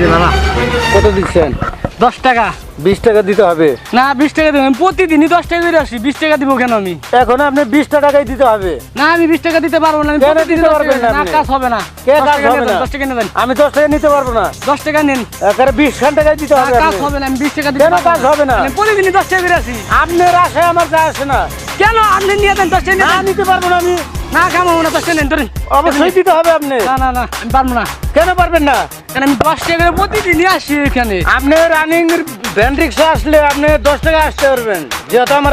যে বাবা কত দিচ্ছেন? 10 টাকা। 20 টাকা দিতে হবে না 20 টাকা দেবেন, প্রতিদিনই 10 টাকা করে আসি, 20 টাকা দিব কেন আমি? এখন আপনি 20 টাকাই দিতে হবে। না আমি 20 টাকা দিতে পারবো না, আমি কেন প্রতিদিন দিতে 10 পারবেন টাকা না না, আপনি? কাজ হবে না। কে 10 কাজ টাকা হবে নেন, না? 10 টাকা নেন, আমি 10 টাকা নিতে পারবো না। 10 টাকা নেন। একারে 20 টাকাই দিতে না, হবে। কাজ আপনি। হবে না, আমি 20 টাকা দিতে কেন পারবো কাজ হবে না? আমি প্রতিদিনই 10 টাকা করে আসি। আপনার আশায় আমার যা আসে না। কেন আপনি নিয়ে দেন 10 টাকা না নিয়ে দেন। নিতে পারবো না আমি। না কামাবো না, 10 টাকা নেন ধরেন। অবশ্যই দিতে হবে আপনি। না না না আমি পারবো না, কেন পারবেন না? কারণ আমি 10 টাকা করে প্রতিদিনই আসি এখানে। আপনি রানিং ভ্যান রিক্সা আসলে আপনি 10 টাকা আসতে পারবেন, যেহেতু আমার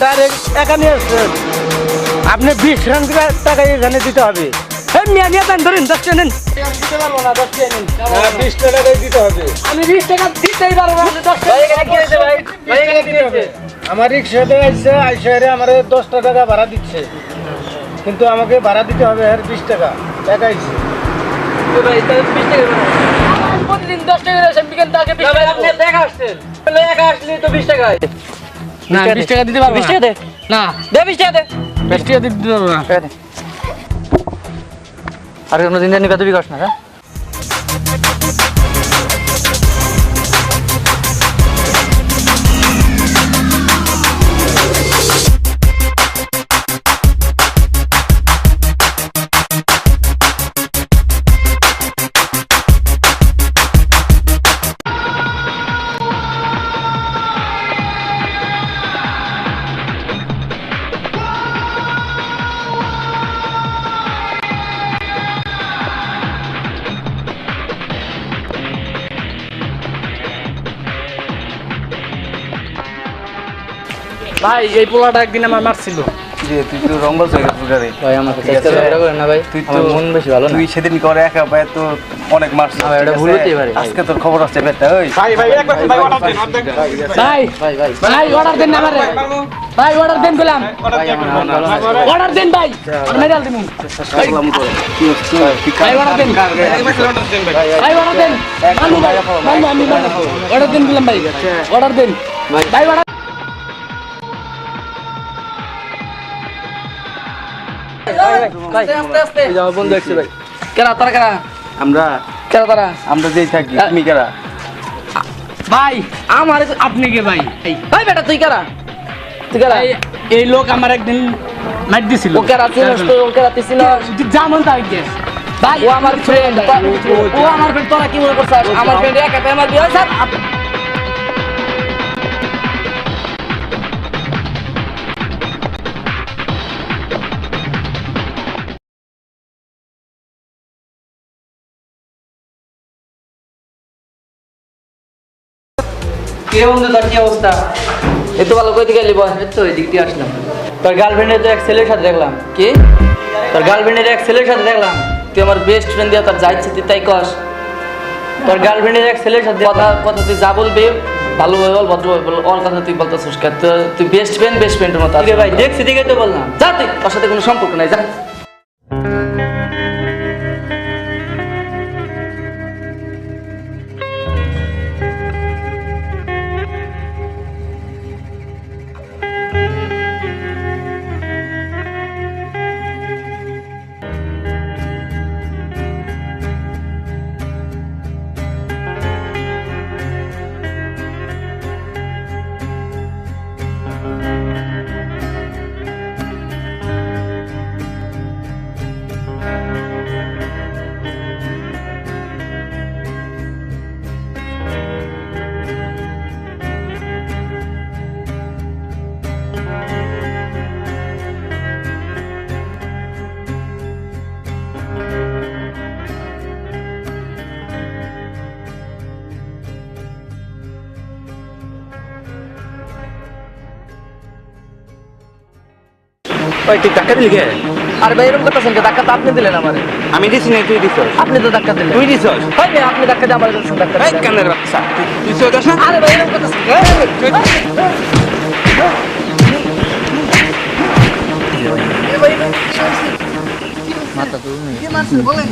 ডাইরেক্ট একা নিয়ে আসছেন। আপনি 20 টাকা এখানে দিতে হবে। এই মিয়া নিয়ে দেন ধরেন, 10 টাকা নেন। দিতে পারবো না, 10 টাকা নেন। 20 টাকাই দিতে হবে। আমি 20 টাকা দিতেই পারবো না, 10 টাকা। আমার রিক্সাতে আইসে আমার 10 টাকা ভাড়া দিচ্ছে, কিন্তু আমাকে ভাড়া দিতে হবে আর 20 টাকা একা আইসে। প্রতিদিন 10 টাকা করে আসি, আমি বিকেল থেকে 20 টাকা আপনি দেখা আসছেন। একা আসলে তো 20 টাকা। না 20 টাকা দিতে পারবো না। 20 টাকা দে। না দে 20 টাকা দে। 20 টাকা দিতে পারবো না। আর কোনো দিন জানি কত বিকাশ না? ভাই এই পোলাটা একদিন আমার মারছিল। যে তুই তো রংবাজ হয়ে গেছিস গাড়ি ভাই আমাকে ঠিক আছে। চেষ্টা করেন না ভাই, তুই তো আমার মন বেশি ভালো না। তুই সেদিন করে একা ভাই তো অনেক মারছিস। ভাই, এটা ঠিক ভুল আছে? হতেই পারে। আজকে তোর খবর আছে বেটা। ওই ভাই ভাই ভাই অর্ডার দেন না আমারে। ভাই অর্ডার দেন বললাম, ভাই আমার মন ভালো না। অর্ডার দেন ভাই, মেডাল দিমু। সালাম করে কি হচ্ছে ভাই অর্ডার দেন, ভাই অর্ডার দেন। আমি অর্ডার দেন বললাম ভাই, অর্ডার দেন ভাই অর্ডার। বন্ধু দেখছি ভাই। কেরা তারা কেরা? আমরা কেরা তারা? আমরা যেই থাকি তুমি কারা? ভাই আমার আপনি কে ভাই? ভাই বেটা তুই কেরা? তুই কেরা? এই লোক আমার একদিন মার দিছিল। ও কেরা চিনস তো? ও কেরা তুই চিনস? যেমন তাই গেস ভাই, ও আমার ফ্রেন্ড। ও আমার ফ্রেন্ড। তোরা কি মনে করছিস আমার ফ্রেন্ড একা পেয়ে আমার বিয়ে হয়েছে? কে বন্ধু তোর কি অবস্থা? এই তো ভালো কই থেকে গেলি বল? এই তো এদিক দিয়ে আসলাম। তোর গার্লফ্রেন্ডের তো এক ছেলের সাথে দেখলাম। কি? তোর গার্লফ্রেন্ডের এক ছেলের সাথে দেখলাম। তুই আমার বেস্ট ফ্রেন্ড দিয়া তোর যা ইচ্ছে তুই তাই কস। তোর গার্লফ্রেন্ডের এক ছেলের সাথে কথা কথা তুই যা বলবি ভালোভাবে বল, ভদ্রভাবে বল। ওর কথা তুই বলতেছিস কেন? তুই বেস্ট ফ্রেন্ডের মতো। ঠিক আছে ভাই, দেখছি ঠিক আছে তো বললাম। যা তুই, তোর সাথে কোনো সম্পর্ক নাই, যা। ওই তুই টাকা দিলি কে? আর ভাই এরকম কথা শুনতে ধাক্কা তো আপনি দিলেন আমারে। আমি দিছি না, তুই দিছস। আপনি তো ধাক্কা দিলেন। তুই দিছস। ভাই ভাই, আপনি ধাক্কা দিয়ে আমার ধাক্কা এই দিলেন। কানের বাচ্চা তুই তো যাস না। আরে ভাই এরকম কথা শুনতে মাথা তো নেই।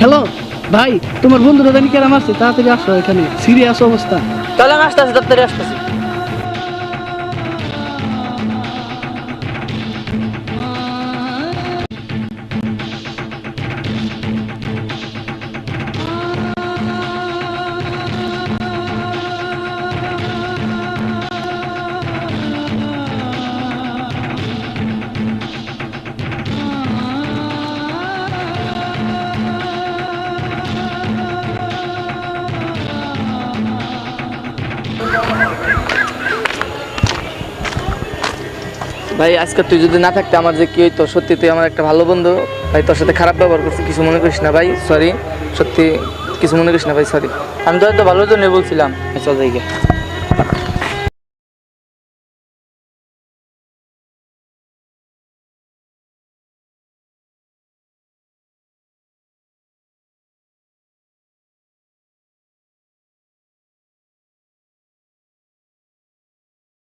হ্যালো ভাই, তোমার বন্ধুরা জানি কেরাম আছে, তাড়াতাড়ি আসো, এখানে সিরিয়াস অবস্থা। তাহলে আমি আসতেছি, তাড়াতাড়ি আসতেছি। ভাই আজকে তুই যদি না থাকতে আমার যে কি হইতো, সত্যি তুই আমার একটা ভালো বন্ধু ভাই, তোর সাথে খারাপ ব্যবহার করছি, কিছু মনে করিস না ভাই, সরি, সত্যি কিছু মনে করিস না ভাই, সরি। আমি তো হয়তো ভালোর জন্য বলছিলাম। চল যাই গে।